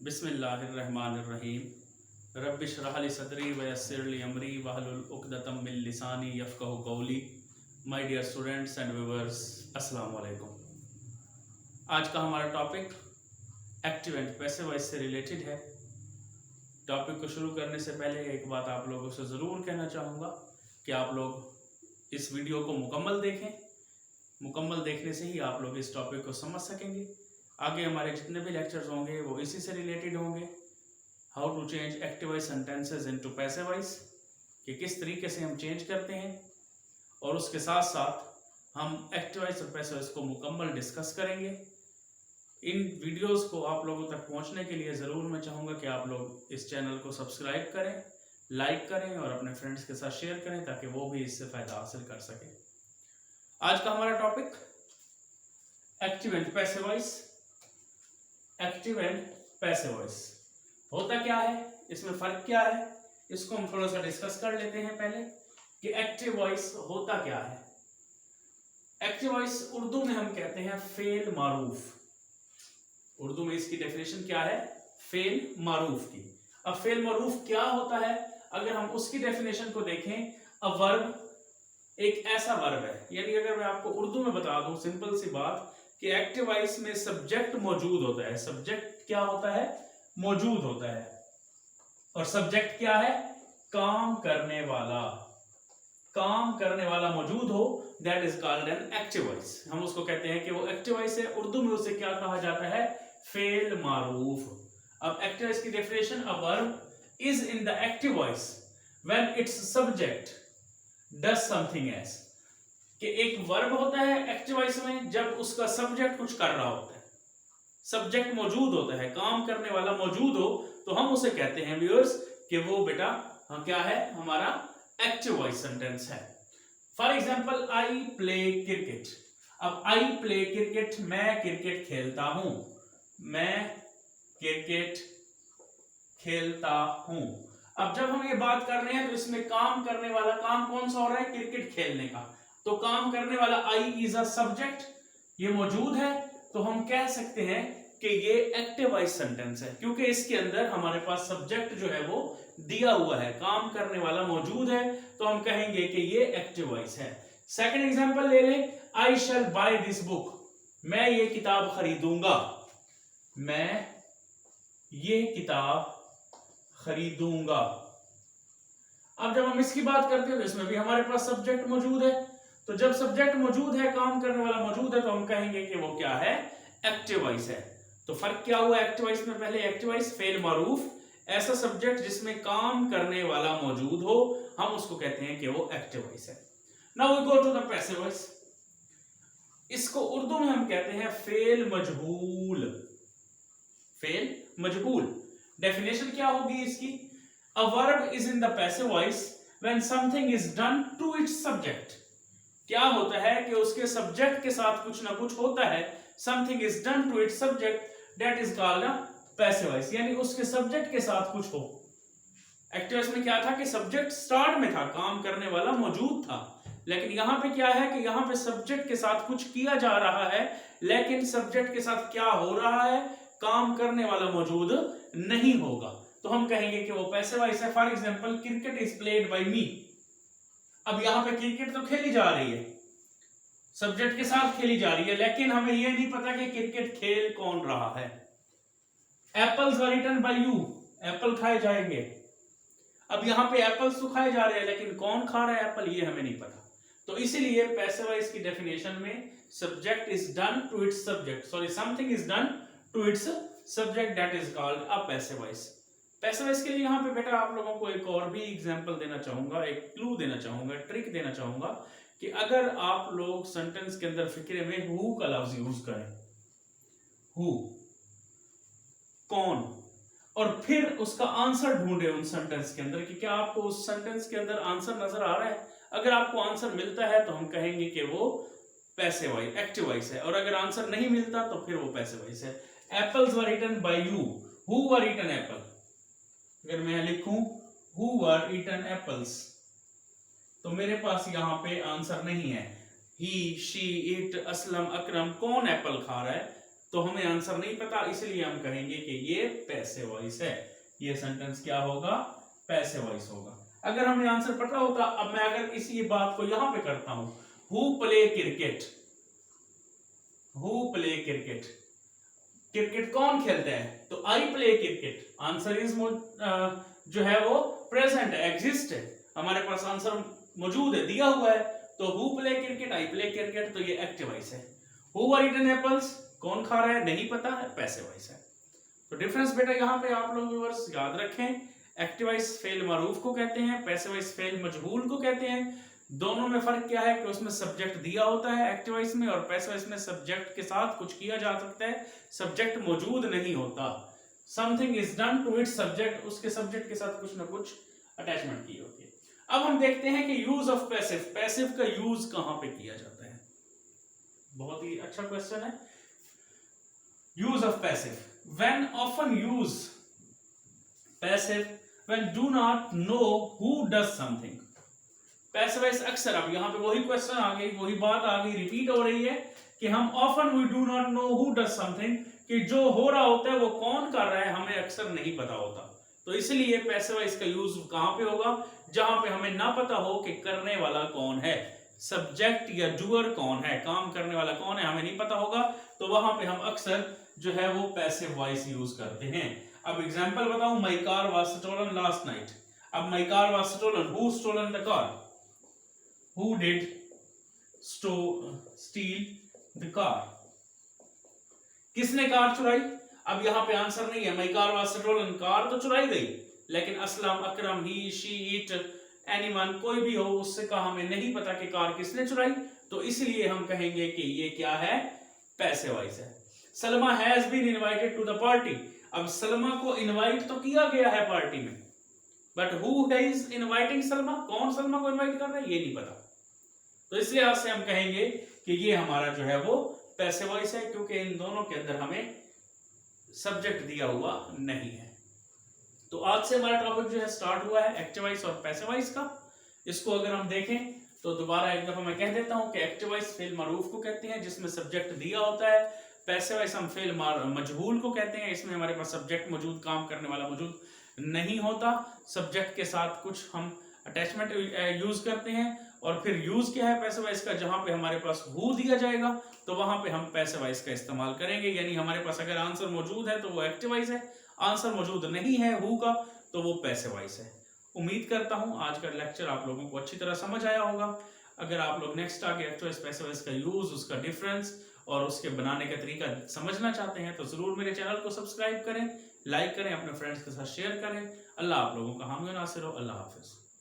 बिस्मिल्लाहिर्रहमानिर्रहीम रब्बिश्रह ली सदरी वयस्सिर ली अमरी वहलुल उक़दतम मिन लिसानी यफ़क़हू क़ौली। My dear students and viewers, अस्सलाम वालेकुम। आज का हमारा topic active and passive voice से रिलेटेड है। टॉपिक को शुरू करने से पहले एक बात आप लोगों से ज़रूर कहना चाहूँगा कि आप लोग इस वीडियो को मुकम्मल देखें। मुकम्मल देखने से ही आप लोग इस टॉपिक को समझ सकेंगे। आगे हमारे जितने भी लेक्चर्स होंगे वो इसी से रिलेटेड होंगे। How to change active voice sentences into passive voice, कि किस तरीके से हम चेंज करते हैं, और उसके साथ साथ हम एक्टिव वॉइस और पैसिव वॉइस को मुकम्मल डिस्कस करेंगे। इन वीडियोस को आप लोगों तक पहुंचने के लिए ज़रूर मैं चाहूँगा कि आप लोग इस चैनल को सब्सक्राइब करें, लाइक करें और अपने फ्रेंड्स के साथ शेयर करें ताकि वो भी इससे फ़ायदा हासिल कर सकें। आज का हमारा topic active and passive voice. Active and passive voice होता क्या है, इसमें फ़र्क क्या है, इसको हम थोड़ा सा डिस्कस कर लेते हैं पहले कि एक्टिव वॉइस होता क्या है। एक्टिव वॉइस उर्दू में हम कहते हैं फेल मारूफ। उर्दू में इसकी डेफिनेशन क्या है, फेल मारूफ की। अब फेल मारूफ क्या होता है, अगर हम उसकी डेफिनेशन को देखें, अ वर्ब एक ऐसा वर्ब है, यानी अगर मैं आपको उर्दू में बता दूं सिंपल सी बात कि एक्टिव वॉइस में सब्जेक्ट मौजूद होता है। सब्जेक्ट क्या होता है, मौजूद होता है, और सब्जेक्ट क्या है, काम करने वाला। काम करने वाला मौजूद हो, that is called an active voice. हम उसको कहते हैं कि वो एक्टिव वॉइस है। उर्दू में उसे क्या कहा जाता है, फेल मारूफ। अब एक्टिव वॉइस की definition, a verb is in the active voice when it's subject does something else, कि एक वर्ब होता है एक्टिव वॉइस में जब उसका सब्जेक्ट कुछ कर रहा होता है, सब्जेक्ट मौजूद होता है, काम करने वाला मौजूद हो, तो हम उसे कहते हैं व्यूअर्स कि वो बेटा क्या है, हमारा एक्टिव वॉइस सेंटेंस है। For example, I play cricket. अब आई प्ले क्रिकेट, मैं क्रिकेट खेलता हूं, मैं क्रिकेट खेलता हूं। अब जब हम ये बात कर रहे हैं तो इसमें काम करने वाला काम कौन सा हो रहा है, क्रिकेट खेलने का। तो काम करने वाला आई इज अ सब्जेक्ट, ये मौजूद है, तो हम कह सकते हैं कि ये एक्टिव वॉइस सेंटेंस है, क्योंकि इसके अंदर हमारे पास सब्जेक्ट जो है वो दिया हुआ है, काम करने वाला मौजूद है, तो हम कहेंगे कि ये एक्टिव वॉइस है। सेकंड एग्जांपल ले लें, आई शैल बाय दिस बुक, मैं ये किताब खरीदूंगा, मैं ये किताब खरीदूंगा। अब जब हम इसकी बात करते हैं तो इसमें भी हमारे पास सब्जेक्ट मौजूद है, तो जब सब्जेक्ट मौजूद है, काम करने वाला मौजूद है, तो हम कहेंगे कि वो क्या है, एक्टिव वॉइस है। तो फर्क क्या हुआ एक्टिव वॉइस में, पहले एक्टिव वॉइस फेल मारूफ, ऐसा सब्जेक्ट जिसमें काम करने वाला मौजूद हो, हम उसको कहते हैं कि वो एक्टिव वॉइस है। Now we go to the passive voice. इसको उर्दू में हम कहते हैं फेल मजहूल। फेल मजहूल, डेफिनेशन क्या होगी इसकी, a verb is in the passive voice when something is done to its subject. क्या होता है कि उसके सब्जेक्ट के साथ कुछ ना कुछ होता है, something is done to its subject, that is called a passive voice, यानी उसके सब्जेक्ट के साथ कुछ हो। एक्टिव वॉइस में क्या था कि सब्जेक्ट स्टार्ट में था, काम करने वाला मौजूद था, लेकिन यहां पे क्या है कि यहां पे सब्जेक्ट के साथ कुछ किया जा रहा है, लेकिन सब्जेक्ट के साथ क्या हो रहा है, काम करने वाला मौजूद नहीं होगा, तो हम कहेंगे कि वो पैसिव वॉइस है। For example, cricket is played by me. अब यहां पे क्रिकेट तो खेली जा रही है, सब्जेक्ट के साथ खेली जा रही है, लेकिन हमें यह नहीं पता कि क्रिकेट खेल कौन रहा है। Apples were eaten by you, apple खाए जाएंगे। अब यहां पे एप्पल्स तो खाए जा रहे हैं, लेकिन कौन खा रहा है एप्पल, ये हमें नहीं पता। तो इसीलिए पैसिव वॉइस की डेफिनेशन में subject is done to its subject, sorry something is done to its subject, that is called a passive voice. Passive voice के लिए यहाँ पे बेटा आप लोगों को एक और भी एग्जांपल देना चाहूंगा, एक क्लू देना चाहूंगा, ट्रिक देना चाहूंगा कि अगर आप लोग सेंटेंस के अंदर फिक्रे में हु का लफ्ज यूज करें, हु कौन, और फिर उसका आंसर ढूंढे उन सेंटेंस के अंदर कि क्या आपको उस सेंटेंस के अंदर आंसर नजर आ रहा है। अगर आपको आंसर मिलता है तो हम कहेंगे कि वो पैसिव वॉइस, एक्टिव वॉइस है, और अगर आंसर नहीं मिलता तो फिर वो पैसिव वॉइस है। Apples were eaten by you, who were eaten apple. अगर मैं लिखूं हु वर ईटन एप्पल्स, तो मेरे पास यहां पे आंसर नहीं है। ही, शी, इट, असलम, अकरम, कौन एप्पल खा रहा है, तो हमें आंसर नहीं पता, इसलिए हम कहेंगे कि ये पैसिव वॉइस है। ये सेंटेंस क्या होगा? पैसिव वॉइस होगा। अगर हमें आंसर पता होता, अब मैं अगर इसी बात को यहां पे करता हूं, who play cricket, who play cricket, cricket कौन खेलता है? तो I play cricket. Answer is जो है वो प्रेजेंट है, एग्जिस्ट है, हमारे पास आंसर मौजूद है, दिया हुआ है। तो who play cricket, I play cricket, तो ये एक्टिव वॉइस है। हु आर ईटिंग एप्पल्स, कौन खा रहा है? नहीं पता है, पैसिव वॉइस है। तो डिफरेंस बेटा यहाँ पे आप लोग व्यूअर्स याद रखें, एक्टिव वॉइस फेल मारूफ को कहते हैं, पैसिव वॉइस फेल मजहूल को कहते हैं। दोनों में फर्क क्या है कि उसमें सब्जेक्ट दिया होता है एक्टिव वॉइस में, और पैसिव वॉइस में सब्जेक्ट के साथ कुछ किया जा सकता है, सब्जेक्ट मौजूद नहीं होता। Something is done to its subject, उसके सब्जेक्ट के साथ कुछ ना कुछ अटैचमेंट की होती है। अब हम देखते हैं कि यूज ऑफ पैसिव, पैसिव का यूज कहां पे किया जाता है। बहुत ही अच्छा क्वेश्चन है। Use of passive, when often use passive when do not know who does something. Passive voice अक्सर, अब यहां पे वही क्वेश्चन आ गई, वही बात आ गई, रिपीट हो रही है कि हम often we do not know who does something, कि जो हो रहा होता है वो कौन कर रहा है हमें अक्सर नहीं पता होता। तो इसलिए पैसिव वॉइस का यूज कहां पे होगा? जहां पे हमें ना पता हो कि करने वाला कौन है, सब्जेक्ट या डूअर कौन है, काम करने वाला कौन है, हमें नहीं पता होगा, तो वहां पे हम अक्सर जो है वो पैसिव वॉइस यूज करते हैं। अब एग्जांपल बताऊं, my car was stolen last night. अब my car was stolen, who stolen the car? Who did steal the car? किसने कार चुराई? अब यहां पे आंसर नहीं है, my car was stolen, car तो चुराई गई, लेकिन Aslam, Akram, he, she, it, anyone, कोई भी हो, उससे कहा हमें नहीं पता कि कार किसने चुराई, तो इसलिए हम कहेंगे कि ये क्या है? पैसिव वॉइस है। Salma has been invited to the party. अब सलमा को इनवाइट तो किया गया है पार्टी में, but who is inviting Salma, कौन सलमा को इनवाइट कर रहा है ये नहीं पता। तो इस लिहाज से हम कहेंगे कि ये हमारा जो है वो पैसिव वॉइस है, क्योंकि इन दोनों के अंदर हमें सब्जेक्ट दिया हुआ नहीं है। तो आज से हमारा टॉपिक जो है स्टार्ट हुआ है एक्टिव वॉइस और पैसिव वॉइस का। इसको अगर हम देखें तो दोबारा एक दफा मैं कह देता हूं कि एक्टिव वॉइस फेल मारूफ को कहते हैं, जिसमें सब्जेक्ट दिया होता है। पैसिव वॉइस हम फेल मजहूल को कहते हैं, इसमें हमारे पास सब्जेक्ट मौजूद, काम करने वाला मौजूद नहीं होता, सब्जेक्ट के साथ कुछ हम अटैचमेंट यूज करते हैं। और फिर यूज क्या है पैसिव वॉइस का? जहां पे हमारे पास हु दिया जाएगा तो वहां पे हम पैसिव वॉइस का इस्तेमाल करेंगे, यानी हमारे पास अगर आंसर मौजूद है तो वो एक्टिव वॉइस है, आंसर मौजूद नहीं है हु का तो वो पैसिव वॉइस है। उम्मीद करता हूं आज का लेक्चर आप लोगों को अच्छी तरह समझ आया होगा। अगर आप लोग नेक्स्ट आगे एक्टिव वॉइस पैसिव वॉइस का यूज, उसका डिफरेंस और उसके बनाने का तरीका समझना चाहते हैं तो जरूर मेरे चैनल को सब्सक्राइब करें, लाइक करें, अपने फ्रेंड्स के साथ शेयर करें। अल्लाह आप लोगों का हामी नासिर हो। अल्लाह हाफिज।